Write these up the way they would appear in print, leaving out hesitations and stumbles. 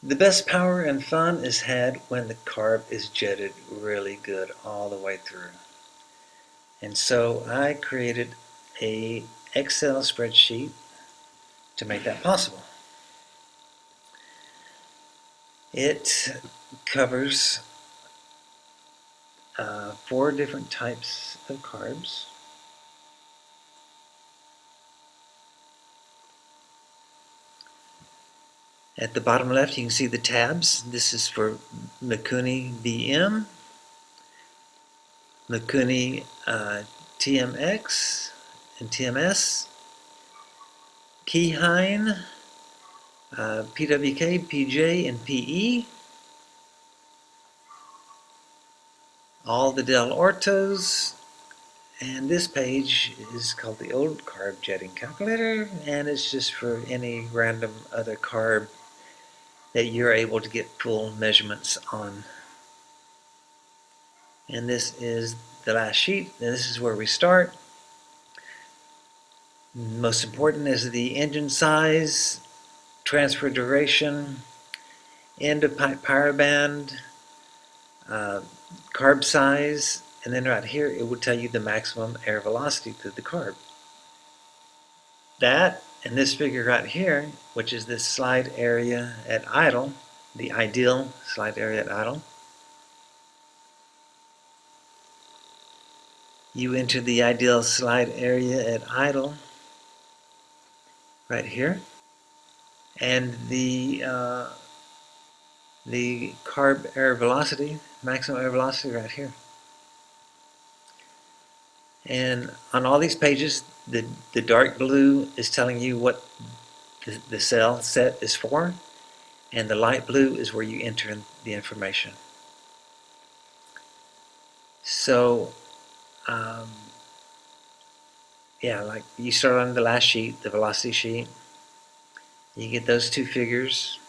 The best power and fun is had when the carb is jetted really good all the way through. And so I created a Excel spreadsheet to make that possible. It covers 4 different types of carbs. At the bottom left you can see the tabs. This is for Mikuni BM, Mikuni TMX and TMS, Keyhine, PWK, PJ, and PE, all the Del Ortos, and this page is called the Old Carb Jetting Calculator, and it's just for any random other carb that you're able to get full measurements on. And this is the last sheet, and this is where we start. Most important is the engine size, transfer duration, end of pipe power band, carb size, and then right here it will tell you the maximum air velocity through the carb. That and this figure right here, which is this slide area at idle, the ideal slide area at idle. You enter the ideal slide area at idle right here, and the carb air velocity, maximum air velocity right here. And on all these pages, the dark blue is telling you what the cell set is for, and the light blue is where you enter in the information. So, yeah, like you start on the last sheet, the velocity sheet. You get those 2 figures.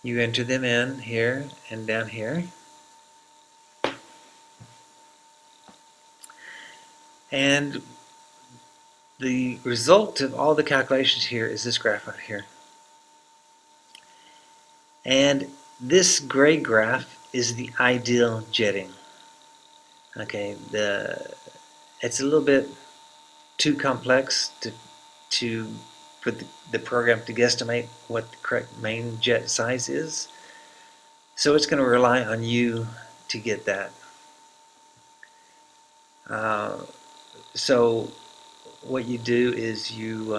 You enter them in here and down here. And the result of all the calculations here is this graph right here. And this gray graph is the ideal jetting. Okay, it's a little bit too complex for the program to guesstimate what the correct main jet size is. So it's going to rely on you to get that. So what you do is you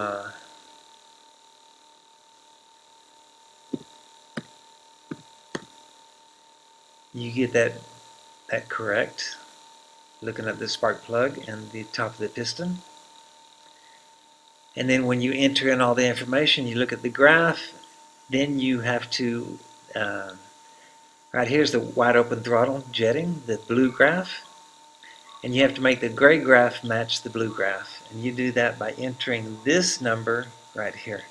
get that correct, looking at the spark plug and the top of the piston. And then when you enter in all the information, you look at the graph, then you have to, right here's the wide open throttle jetting, the blue graph, and you have to make the gray graph match the blue graph. And you do that by entering this number right here.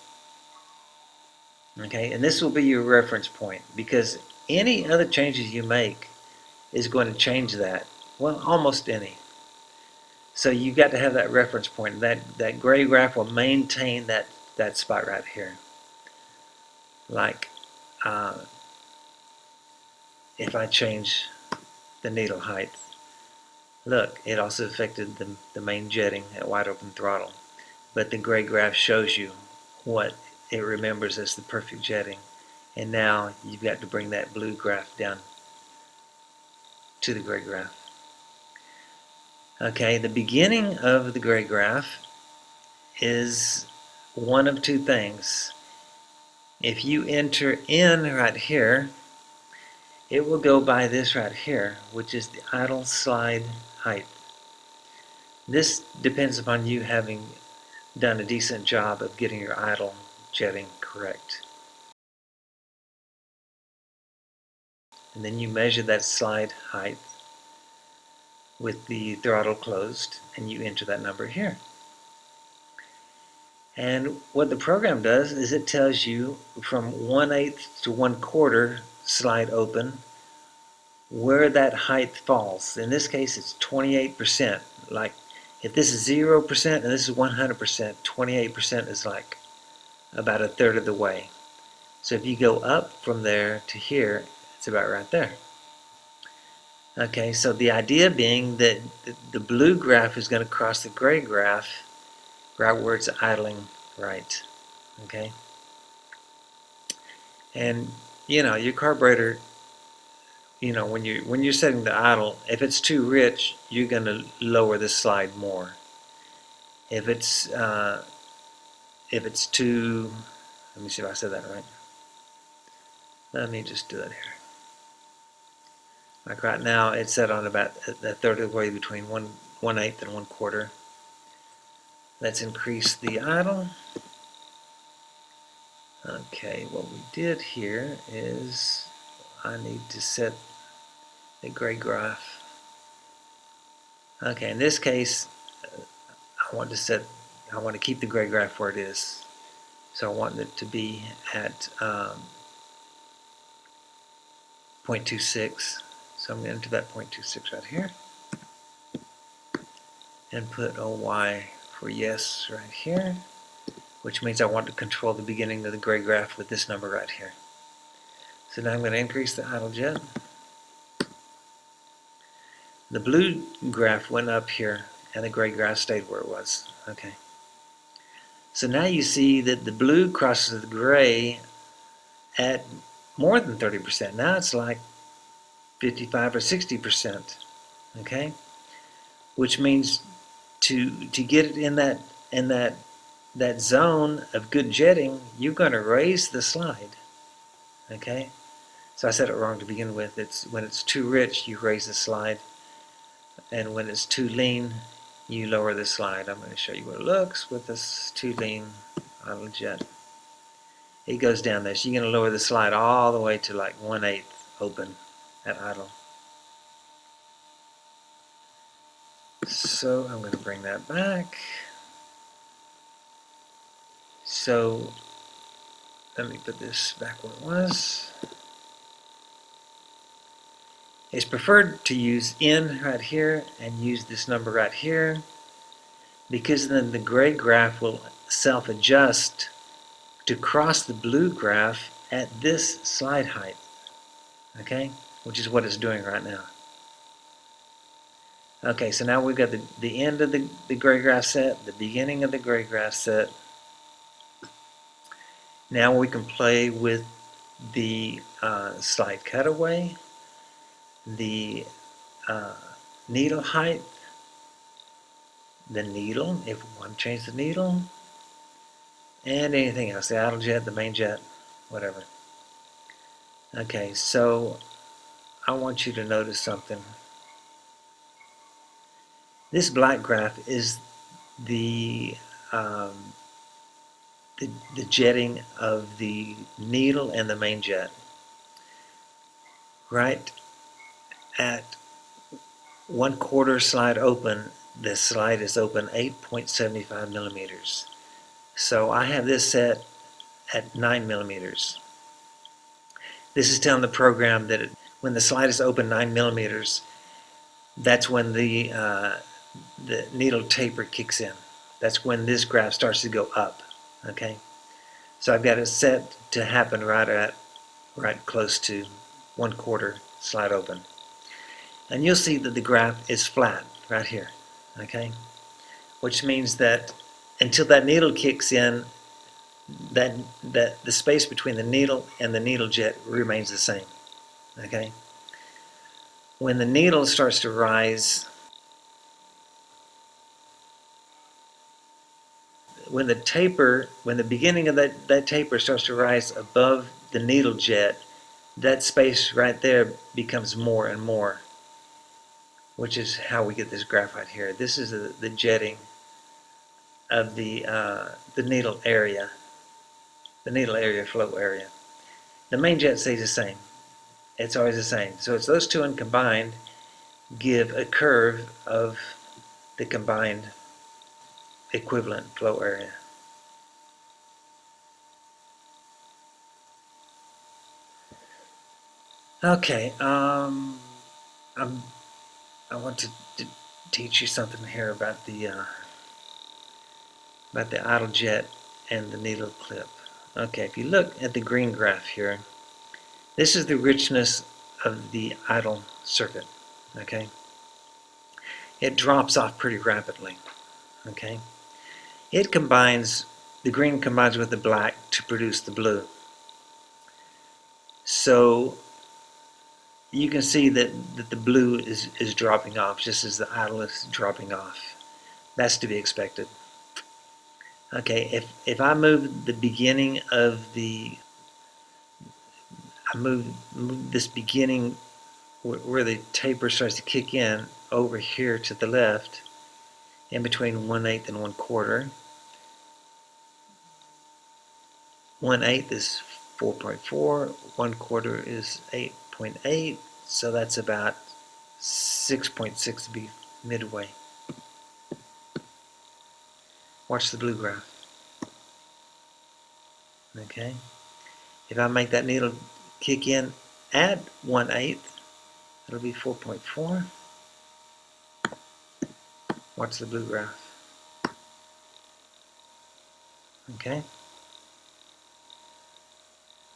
Okay, and this will be your reference point, because any other changes you make is going to change that. Well, almost any. So you've got to have that reference point. That gray graph will maintain that spot right here. Like if I change the needle height, look, it also affected the main jetting at wide open throttle. But the gray graph shows you what it remembers as the perfect jetting. And now you've got to bring that blue graph down to the gray graph. Okay, the beginning of the gray graph is one of 2 things. If you enter in right here, it will go by this right here, which is the idle slide height. This depends upon you having done a decent job of getting your idle jetting correct. And then you measure that slide height with the throttle closed, and you enter that number here. And what the program does is it tells you from 1/8 to 1/4 slide open where that height falls. In this case, it's 28%. Like if this is 0% and this is 100%, 28% is like about 1/3 of the way. So if you go up from there to here, it's about right there. Okay, so the idea being that the blue graph is going to cross the gray graph right where it's idling right. Okay, and your carburetor, when you're setting the idle, if it's too rich, you're going to lower the slide more. If it's too, let me see if I said that right. Let me just do that here. Like right now, it's set on about a third of the way between 1/8 and 1/4. Let's increase the idle. Okay, what we did here is I need to set the gray graph. Okay, in this case, I want to keep the gray graph where it is. So I want it to be at 0.26. So I'm going to enter that 0.26 right here. And put OY for yes right here, which means I want to control the beginning of the gray graph with this number right here. So now I'm going to increase the idle jet. The blue graph went up here and the gray graph stayed where it was. Okay. So now you see that the blue crosses the gray at more than 30%. Now it's like 55 or 60%. Okay? Which means to get it in that zone of good jetting, you're going to raise the slide. Okay? So I said it wrong to begin with. It's when it's too rich, you raise the slide, and when it's too lean, you lower the slide. I'm going to show you what it looks with this too lean idle jet. It goes down there. So you're going to lower the slide all the way to like 1/8 open at idle. So I'm going to bring that back. So let me put this back where it was. It's preferred to use N right here and use this number right here, because then the gray graph will self-adjust to cross the blue graph at this slide height, okay, which is what it's doing right now. Okay, so now we've got the end of the gray graph set, the beginning of the gray graph set. Now we can play with the slide cutaway, the needle height, the needle, if we want to change the needle, and anything else, the idle jet, the main jet, whatever. Okay, so I want you to notice something. This black graph is the jetting of the needle and the main jet. Right at 1/4 slide open, the slide is open 8.75 millimeters. So I have this set at 9 millimeters. This is telling the program that when the slide is open 9 millimeters, that's when the needle taper kicks in. That's when this graph starts to go up. Okay, so I've got it set to happen right close to 1/4 slide open, and you'll see that the graph is flat right here. Okay, which means that until that needle kicks in, that the space between the needle and the needle jet remains the same. Okay, when the needle starts to rise, when the beginning of that taper starts to rise above the needle jet, that space right there becomes more and more, which is how we get this graph right here. This is the jetting of the needle area, flow area. The main jet stays the same. It's always the same. So it's those two combined give a curve of the combined equivalent flow area. Okay, I want to teach you something here about the idle jet and the needle clip. Okay, if you look at the green graph here, this is the richness of the idle circuit. Okay, it drops off pretty rapidly. Okay, it combines, the green combines with the black to produce the blue. So you can see that the blue is dropping off just as the idle is dropping off. That's to be expected. Okay, if I move the beginning of the, I move this beginning where the taper starts to kick in over here to the left, in between 1/8 and 1/4. 1/8 is 4.4, 1/4 is 8.8, so that's about 6.6 to be midway. Watch the blue graph. Okay, if I make that needle kick in at 1/8, it'll be 4.4. Watch the blue graph. Okay,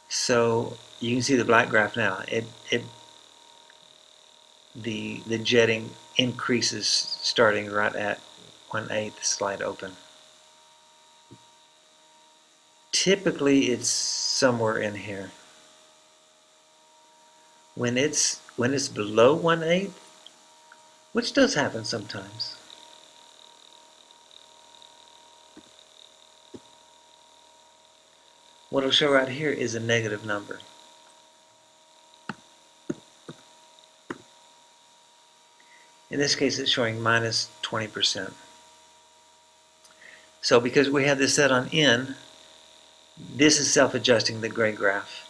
so you can see the black graph now. The jetting increases starting right at 1/8 slide open. Typically it's somewhere in here. When it's below 1/8, which does happen sometimes, what it'll show right here is a negative number. In this case it's showing minus 20%. So because we have this set on N, this is self-adjusting the gray graph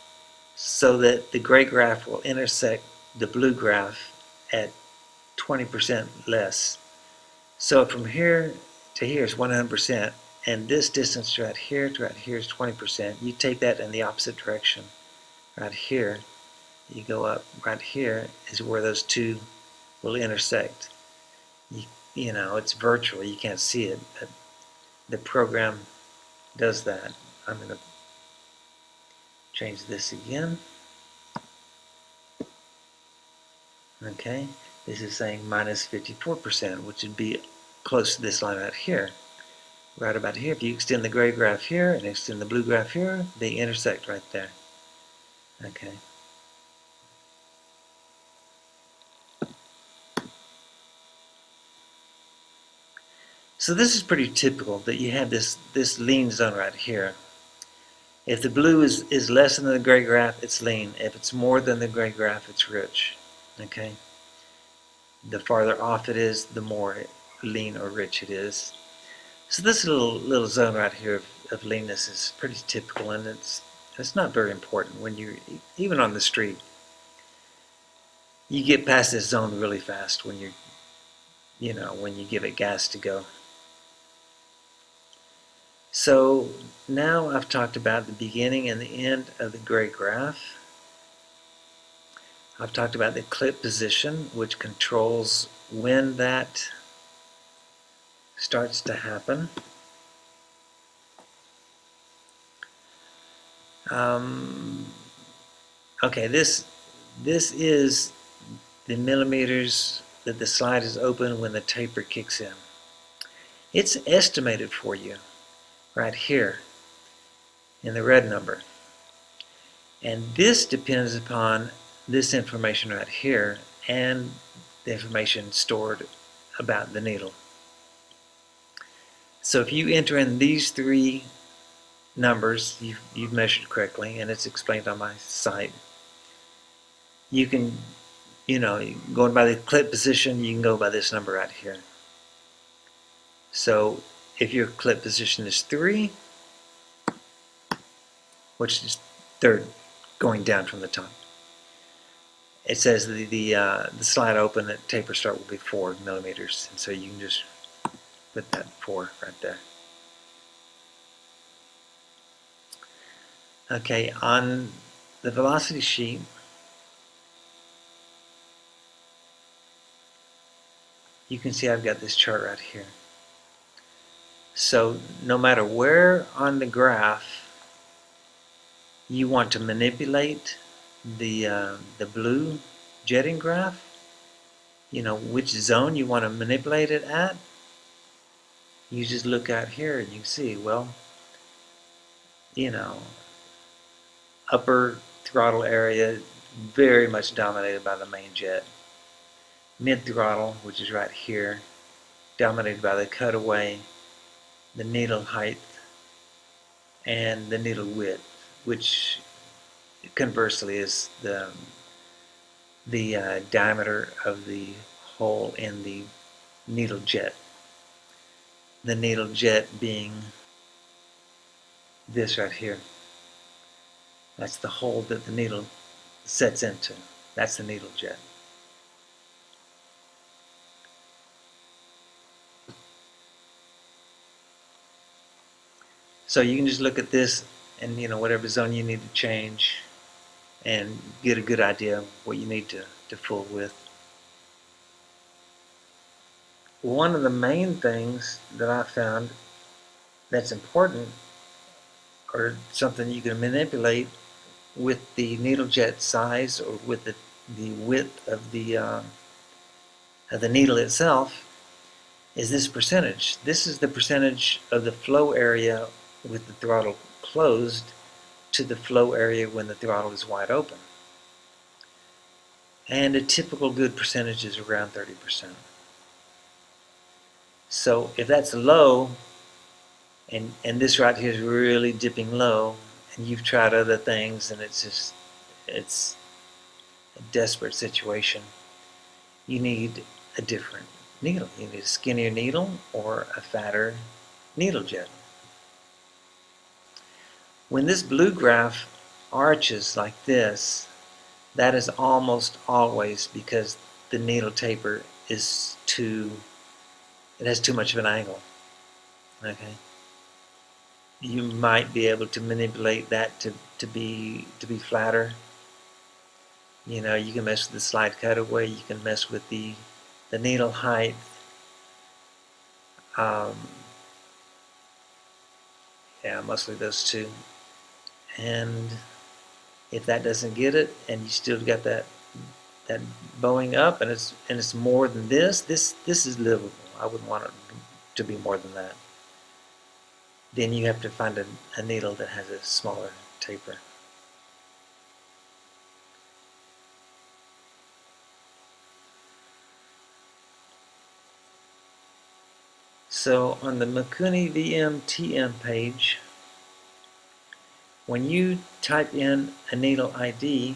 so that the gray graph will intersect the blue graph at 20% less. So from here to here is 100%, and this distance right here to right here is 20%. You take that in the opposite direction. Right here, you go up. Right here is where those two will intersect. You know, it's virtual. You can't see it, but the program does that. I'm going to change this again. Okay, this is saying minus 54%, which would be close to this line right here. Right about here, if you extend the gray graph here and extend the blue graph here, they intersect right there. Okay. So this is pretty typical that you have this lean zone right here. If the blue is less than the gray graph, it's lean. If it's more than the gray graph, it's rich. Okay. The farther off it is, the more lean or rich it is. So this little zone right here of leanness is pretty typical, and it's not very important when you're even on the street. You get past this zone really fast when when you give it gas to go. So now I've talked about the beginning and the end of the gray graph. I've talked about the clip position, which controls when that starts to happen. Okay, this is the millimeters that the slide is open when the taper kicks in. It's estimated for you right here in the red number. And this depends upon this information right here and the information stored about the needle. So if you enter in these three numbers, you've measured correctly, and it's explained on my site. You can, going by the clip position, you can go by this number right here. So if your clip position is 3, which is third, going down from the top, it says the slide open at taper start will be 4 millimeters, and so you can just put that 4 right there. Okay, on the velocity sheet, you can see I've got this chart right here. So no matter where on the graph you want to manipulate the blue jetting graph, which zone you want to manipulate it at, you just look out here and you see, well, you know, upper throttle area very much dominated by the main jet. Mid throttle, which is right here, dominated by the cutaway, the needle height, and the needle width, which conversely is the diameter of the hole in the needle jet. The needle jet being this right here. That's the hole that the needle sets into. That's the needle jet. So you can just look at this and whatever zone you need to change and get a good idea of what you need to fool with. One of the main things that I found that's important, or something you can manipulate with the needle jet size or with the width of the needle itself, is this percentage. This is the percentage of the flow area with the throttle closed to the flow area when the throttle is wide open. And a typical good percentage is around 30%. So if that's low, and this right here is really dipping low, and you've tried other things and it's a desperate situation, you need a different needle. You need a skinnier needle or a fatter needle jet. When this blue graph arches like this, that is almost always because the needle taper is it has too much of an angle. Okay, you might be able to manipulate that to be flatter. You can mess with the slide cutaway. You can mess with the needle height. Yeah, mostly those two. And if that doesn't get it, and you still got that bowing up, and it's more than this is livable. I wouldn't want it to be more than that. Then you have to find a needle that has a smaller taper. So on the Mikuni VM TM page, when you type in a needle ID,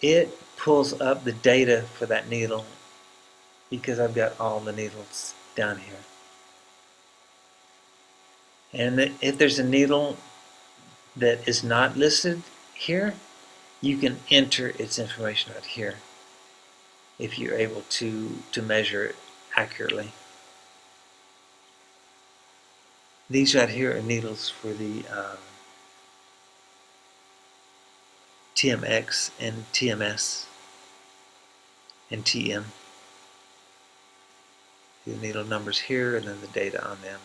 it pulls up the data for that needle because I've got all the needles down here. And if there's a needle that is not listed here, you can enter its information right here if you're able to measure it accurately. These right here are needles for the TMX and TMS and TM. The needle numbers here and then the data on them.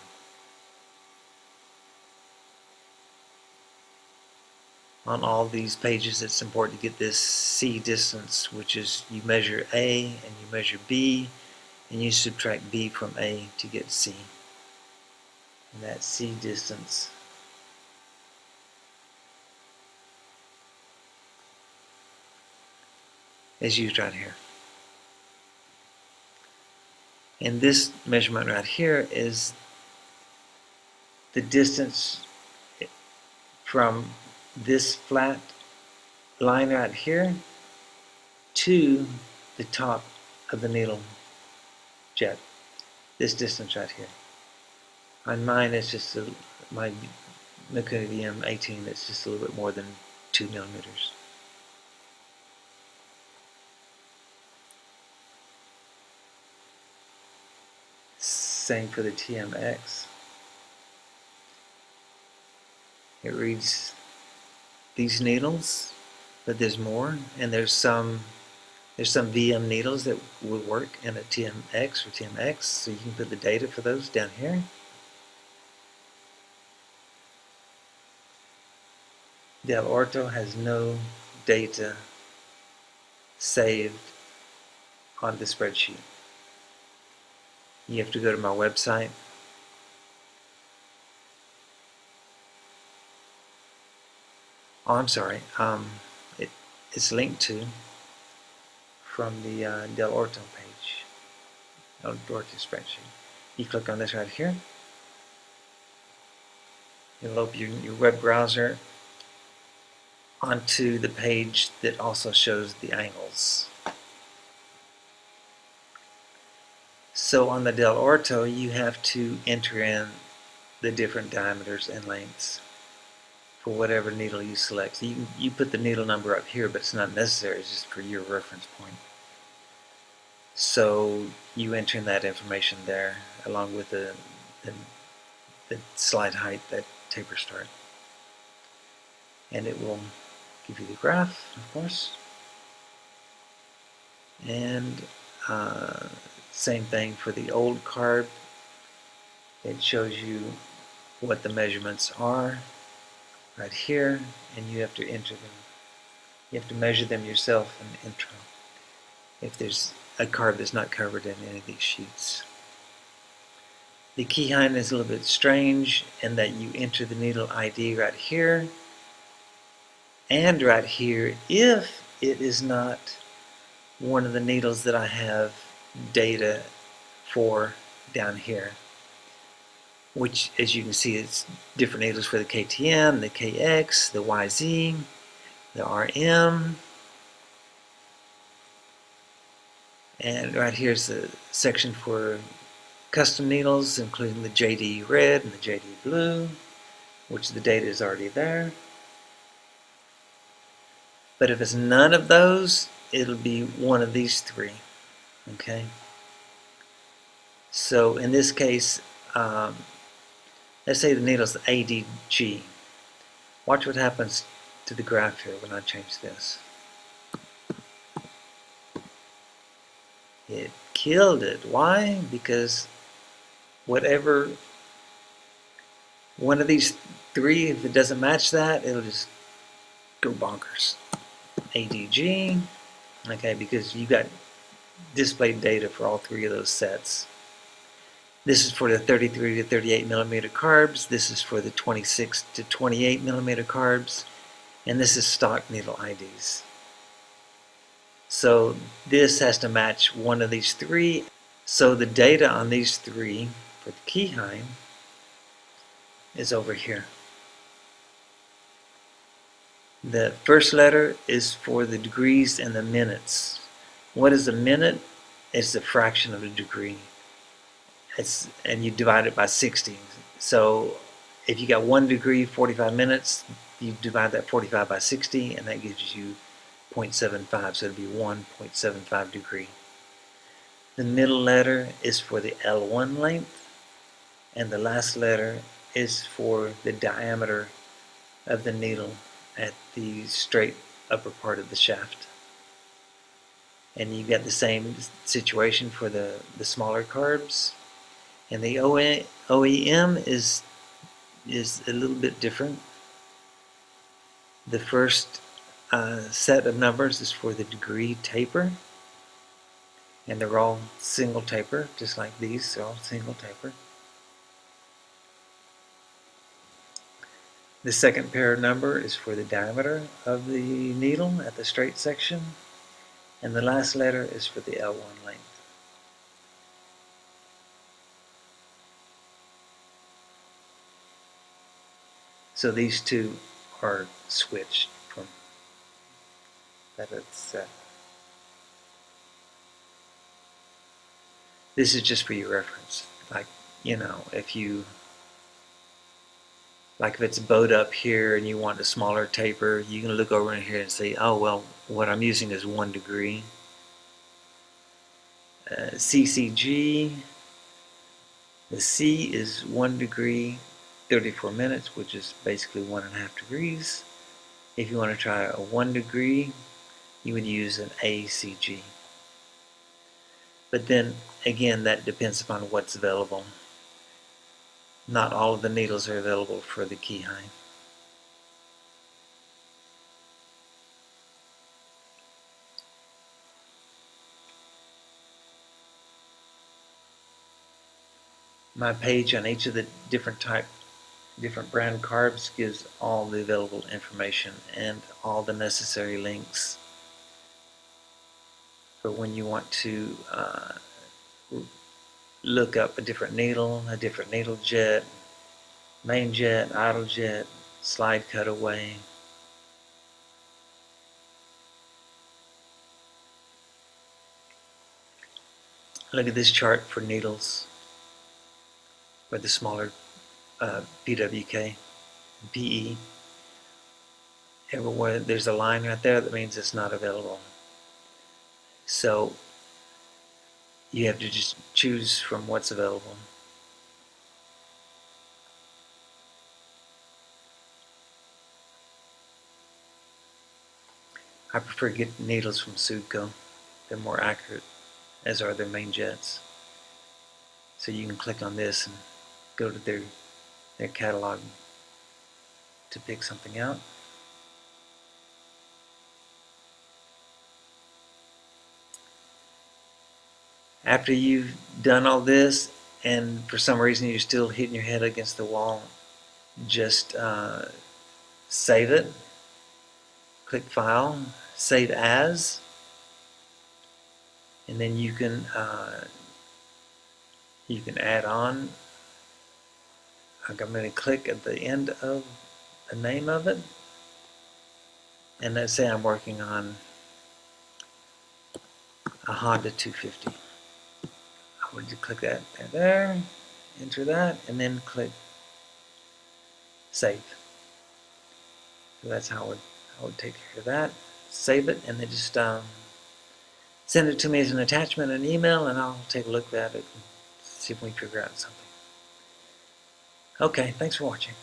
On all these pages, it's important to get this C distance, which is you measure A and you measure B and you subtract B from A to get C. And that C distance is used right here. And this measurement right here is the distance from this flat line right here to the top of the needle jet. This distance right here. On mine, it's just my Mikuni VM18. It's just a little bit more than 2 millimeters. Same for the TMX. It reads these needles, but there's more, and there's some VM needles that would work in a TMX or TMX, so you can put the data for those down here. Del Orto has no data saved on the spreadsheet. You have to go to my website. Oh, I'm sorry. It's linked to from the Del Orto page, Del Orto spreadsheet. You click on this right here. It'll open your web browser onto the page that also shows the angles. So on the Del Orto, you have to enter in the different diameters and lengths for whatever needle you select. So you put the needle number up here, but it's not necessary. It's just for your reference point. So you enter in that information there, along with the slide height, that taper start. And it will give you the graph, of course. And same thing for the old carb. It shows you what the measurements are right here, and you have to enter them. You have to measure them yourself and enter them if there's a carb that's not covered in any of these sheets. The keyhine is a little bit strange in that you enter the needle ID right here and right here if it is not one of the needles that I have data for down here, which, as you can see, it's different needles for the KTM, the KX, the YZ, the RM, and right here's the section for custom needles, including the JD red and the JD blue, which the data is already there. But if it's none of those, it'll be one of these three. Okay. So in this case, let's say the needle's ADG. Watch what happens to the graph here when I change this. It killed it. Why? Because whatever one of these three, if it doesn't match that, it'll just go bonkers. ADG. Okay, because you got displayed data for all three of those sets. This is for the 33 to 38 millimeter carbs. This is for the 26 to 28 millimeter carbs. And this is stock needle IDs. So this has to match one of these three. So the data on these three for the keyhine is over here. The first letter is for the degrees and the minutes. What is a minute? It's a fraction of a degree. And you divide it by 60. So if you got 1 degree, 45 minutes, you divide that 45 by 60, and that gives you 0.75. So it'll be 1.75 degree. The middle letter is for the L1 length, and the last letter is for the diameter of the needle at the straight upper part of the shaft. And you get the same situation for the smaller carbs. And the OEM is a little bit different. The first set of numbers is for the degree taper, and they're all single taper, just like these. They're all single taper. The second pair number is for the diameter of the needle at the straight section, and the last letter is for the L1 length. So these two are switched from that it's set. This is just for your reference. Like, you know, if it's bowed up here and you want a smaller taper, you can look over in here and say, oh, well, what I'm using is 1 degree. CCG, the C is 1 degree, 34 minutes, which is basically 1.5 degrees. If you want to try a 1 degree, you would use an ACG. But then, again, that depends upon what's available. Not all of the needles are available for the keyhine. My page on each of the different brand carbs gives all the available information and all the necessary links for when you want to look up a different needle jet, main jet, idle jet, slide cutaway. Look at this chart for needles for the smaller PWK and PE. Everywhere there's a line right there, that means it's not available. So you have to just choose from what's available. I prefer getting needles from Sudco. They're more accurate, as are their main jets. So you can click on this and go to their catalog to pick something out. After you've done all this, and for some reason you're still hitting your head against the wall, just save it. Click File, Save As, and then you can add on. I'm going to click at the end of the name of it, and let's say I'm working on a Honda 250. I would just click that there, enter that, and then click Save. So that's how I would take care of that. Save it, and then just send it to me as an attachment, an email, and I'll take a look at it and see if we can figure out something. Okay, thanks for watching.